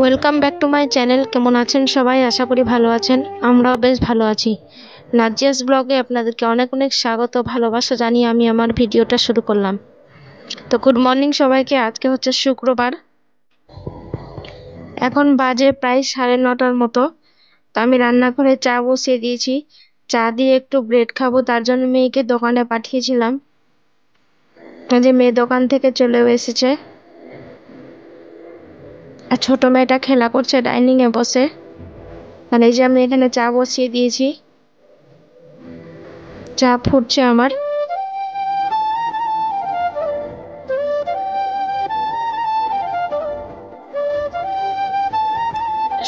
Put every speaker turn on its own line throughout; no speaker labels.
Welcome back to my channel. কেমন আছেন সবাই? আশা করি ভালো আছেন। আমরাও বেশ ভালো আছি। নাজিয়াস ব্লগে আপনাদেরকে অনেক অনেক স্বাগত, ভালোবাসা জানিয়ে আমি আমার ভিডিওটা শুরু করলাম। তো গুড মর্নিং সবাইকে। আজকে হচ্ছে শুক্রবার, এখন বাজে প্রায় 9:30 মতো। তো আমি রান্নাঘরে চা বসিয়ে দিয়েছি। চা দিয়ে একটু ব্রেড খাবো, তার জন্য মেয়েকে দোকানে পাঠিয়েছিলাম। যে মেয়ে দোকান থেকে চলেও এসেছে, আর ছোট মেয়েটা খেলা করছে ডাইনিং এ বসে। আর এই যে আমি এখানে চা বসিয়ে দিয়েছি, চা ফুটছে আমার।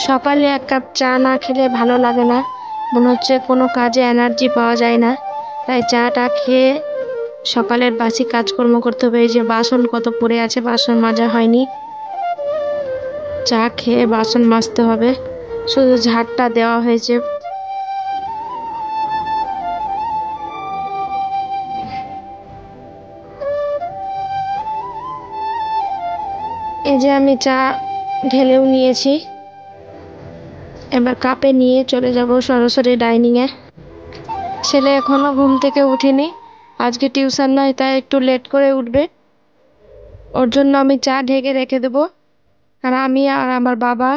সকালে এক কাপ চা না খেলে ভালো লাগে না, মনে হচ্ছে কোনো কাজে এনার্জি পাওয়া যায় না। তাই চাটা খেয়ে সকালের বাসি কাজকর্ম করতে হবে। এই যে বাসন কত পড়ে আছে, বাসন মাজা হয়নি। চা খেয়ে বাসন মাজতে হবে, শুধু ঝাড়টা দেওয়া হয়েছে। এই যে আমি চা ঢেলেও নিয়েছি, এবার কাপে নিয়ে চলে যাব সরাসরি ডাইনিং এ। ছেলে এখনো ঘুম থেকে উঠেনি, আজকে টিউশন নয় তাই একটু লেট করে উঠবে। ওর জন্য আমি চা ঢেকে রেখে দেবো, আর আমি আর আমার বাবা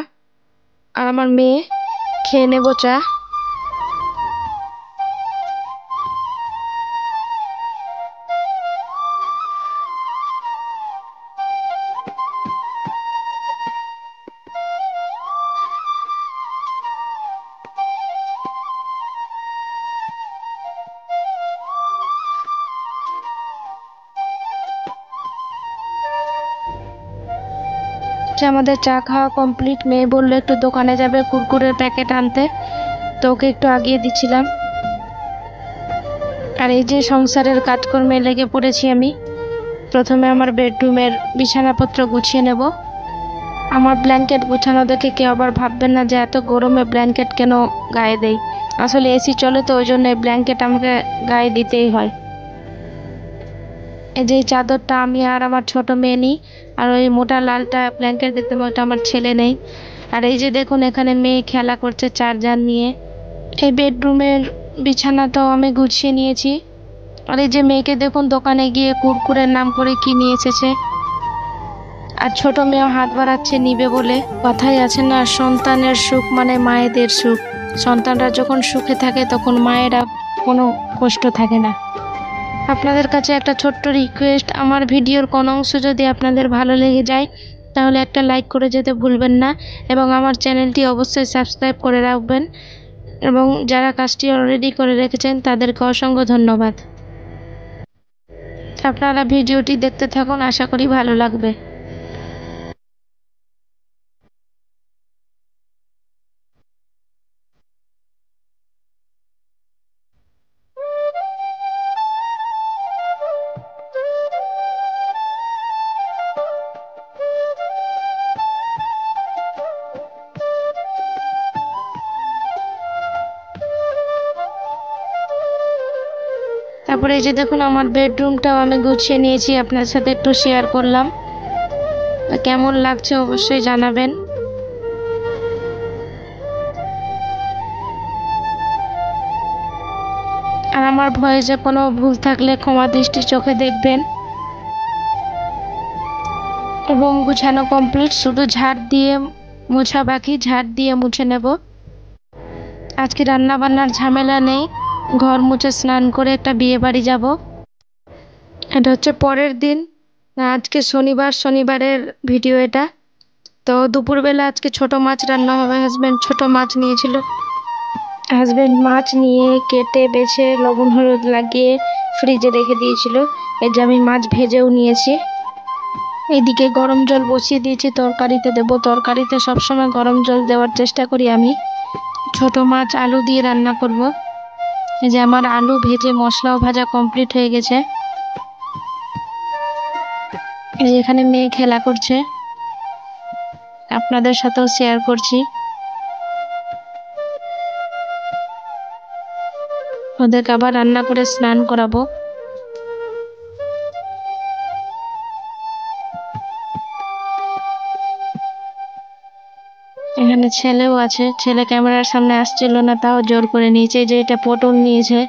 আর আমার মেয়ে খেয়ে নেব চা। আমাদের চা খাওয়া কমপ্লিট। মেয়ে বললো একটু দোকানে যাবে কুরকুরের প্যাকেট আনতে, তো ওকে একটু আগিয়ে দিচ্ছিলাম। আর এই যে সংসারের কাজকর্মে লেগে পড়েছি আমি। প্রথমে আমার বেডরুমের বিছানাপত্র গুছিয়ে নেব। আমার ব্ল্যাঙ্কেট গুছানো দেখে কেউ আবার ভাববেন না যে এত গরমে ব্ল্যাঙ্কেট কেন গায়ে দেই। আসলে এসি চলে, তো ওই জন্য ব্ল্যাঙ্কেট আমাকে গায়ে দিতেই হয়। এই যে চাদরটা আমি আর আমার ছোট মেয়ে নিই, আর ওই মোটা লালটা ব্ল্যাঙ্কেট দিতে ওটা আমার ছেলে নেই। আর এই যে দেখুন এখানে মেয়ে খেলা করছে চার্জার নিয়ে। এই বেডরুমের বিছানাটাও আমি গুছিয়ে নিয়েছি। আর এই যে মেয়েকে দেখুন দোকানে গিয়ে কুরকুরের নাম করে কি নিয়ে এসেছে। আর ছোট মেয়েও হাত বাড়াচ্ছে নিবে বলে। কথাই আছে না, সন্তানের সুখ মানে মায়েদের সুখ। সন্তানরা যখন সুখে থাকে তখন মায়েরা কোনো কষ্ট থাকে না। আপনাদের কাছে একটা ছোট্ট রিকোয়েস্ট, আমার ভিডিওর কোনো অংশ যদি আপনাদের ভালো লেগে যায় তাহলে একটা লাইক করে যেতে ভুলবেন না, এবং আমার চ্যানেলটি অবশ্যই সাবস্ক্রাইব করে রাখবেন। এবং যারা কাজটি অলরেডি করে রেখেছেন তাদেরকে অসংখ্য ধন্যবাদ। আপনারা ভিডিওটি দেখতে থাকুন, আশা করি ভালো লাগবে। তারপরে এই যে দেখুন আমার বেডরুমটাও আমি গুছিয়ে নিয়েছি, আপনার সাথে একটু শেয়ার করলাম। কেমন লাগছে অবশ্যই জানাবেন। আর আমার ভয়েসে কোনো ভুল থাকলে ক্ষমা দৃষ্টি চোখে দেখবেন। এবং গুছানো কমপ্লিট, শুধু ঝাড় দিয়ে মোছা বাকি, ঝাড় দিয়ে মুছে নেব। আজকে রান্না বান্নার ঝামেলা নেই, ঘর মুছে স্নান করে একটা বিয়ে বাড়ি যাব। এটা হচ্ছে পরের দিন, আজকে শনিবার, শনিবারের ভিডিও এটা। তো দুপুরবেলা আজকে ছোট মাছ রান্না হবে। হাজব্যান্ড ছোট মাছ নিয়েছিল, হাজব্যান্ড মাছ নিয়ে কেটে বেছে লবণ হলুদ লাগিয়ে ফ্রিজে রেখে দিয়েছিল। এই যে আমি মাছ ভেজেও নিয়েছি। এইদিকে গরম জল বসিয়ে দিয়েছি, তরকারিতে দেবো। তরকারিতে সবসময় গরম জল দেওয়ার চেষ্টা করি আমি। ছোট মাছ আলু দিয়ে রান্না করব। এই যে আমার আলু ভেজে মশলাও ভাজা কমপ্লিট হয়ে গেছে। এই যে এখানে মেয়ে খেলা করছে, আপনাদের সাথেও শেয়ার করছি। ওদেরকে আবার রান্না করে স্নান করাবো। এখানে ছেলেও আছে, ছেলে ক্যামেরার সামনে আসছিল না, তাও জোর করে নিয়েছে। যে এটা পটল নিয়েছে,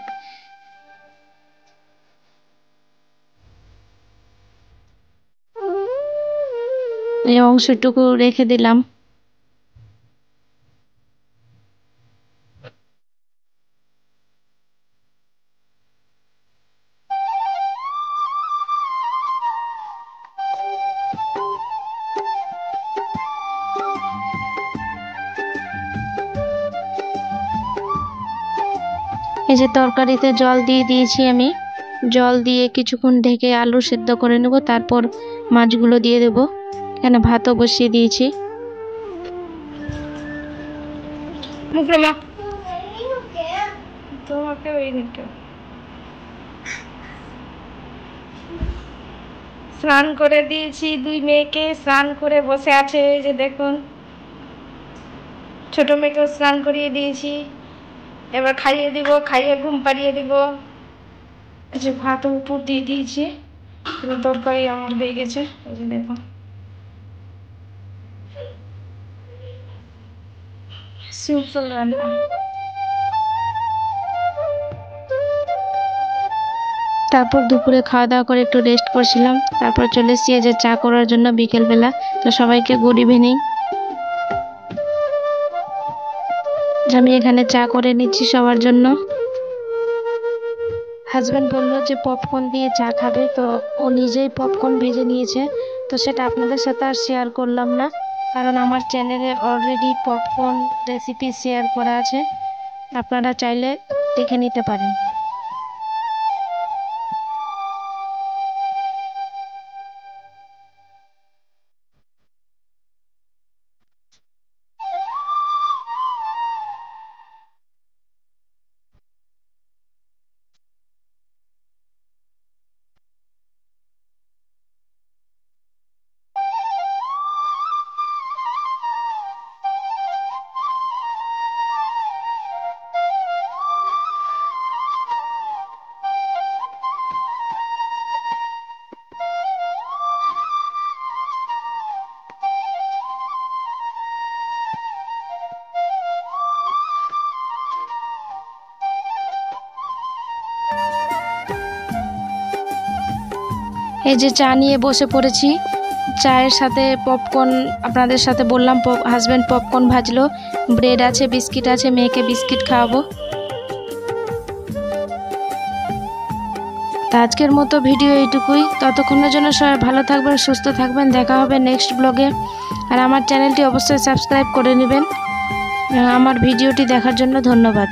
এই অংশটুকু রেখে দিলাম। এই যে তরকারিতে জল দিয়ে দিয়েছি আমি, জল দিয়ে কিছুক্ষণ ঢেকে আলু সেদ্ধ করে নেব, তারপর মাছগুলো দিয়ে দেব। এখানে ভাতও বসিয়ে দিয়েছি। স্নান করে দিয়েছি, দুই মেয়েকে স্নান করে বসে আছে। এই যে দেখুন, ছোট মেয়েকেও স্নান করিয়ে দিয়েছি, এবার খাইয়ে দিব, খাইয়ে ঘুম পাড়িয়ে দিব। এই যে ভাতও উপর দিয়ে দিয়েছি, তরকারি আমার হয়ে গেছে। এই যে দেখুন, সিম্পল রান্না। তারপর দুপুরে খাওয়া দাওয়া করে একটু রেস্ট করছিলাম, তারপর চলে এসেছি যে চা করার জন্য বিকেলবেলা। তো সবাইকে গুড ইভিনিং। আমি এখানে চা করে নিচ্ছি সবার জন্য। হাজব্যান্ড বললো যে পপকর্ন দিয়ে চা খাবে, তো ও নিজেই পপকর্ন ভেজে নিয়েছে। তো সেটা আপনাদের সাথে আর শেয়ার করলাম না, কারণ আমার চ্যানেলে অলরেডি পপকর্ন রেসিপি শেয়ার করা আছে, আপনারা চাইলে দেখে নিতে পারেন। এই যে চা নিয়ে বসে পড়েছি, চায়ের সাথে পপকর্ন, আপনাদের সাথে বললাম হাজব্যান্ড পপকর্ন ভাজলো, ব্রেড আছে, বিস্কিট আছে, মেয়েকে বিস্কিট খাওয়াবো। তা আজকের মতো ভিডিও এইটুকুই। ততক্ষণের জন্য সবাই ভালো থাকবেন, সুস্থ থাকবেন, দেখা হবে নেক্সট ব্লগে। আর আমার চ্যানেলটি অবশ্যই সাবস্ক্রাইব করে নেবেন। আমার ভিডিওটি দেখার জন্য ধন্যবাদ।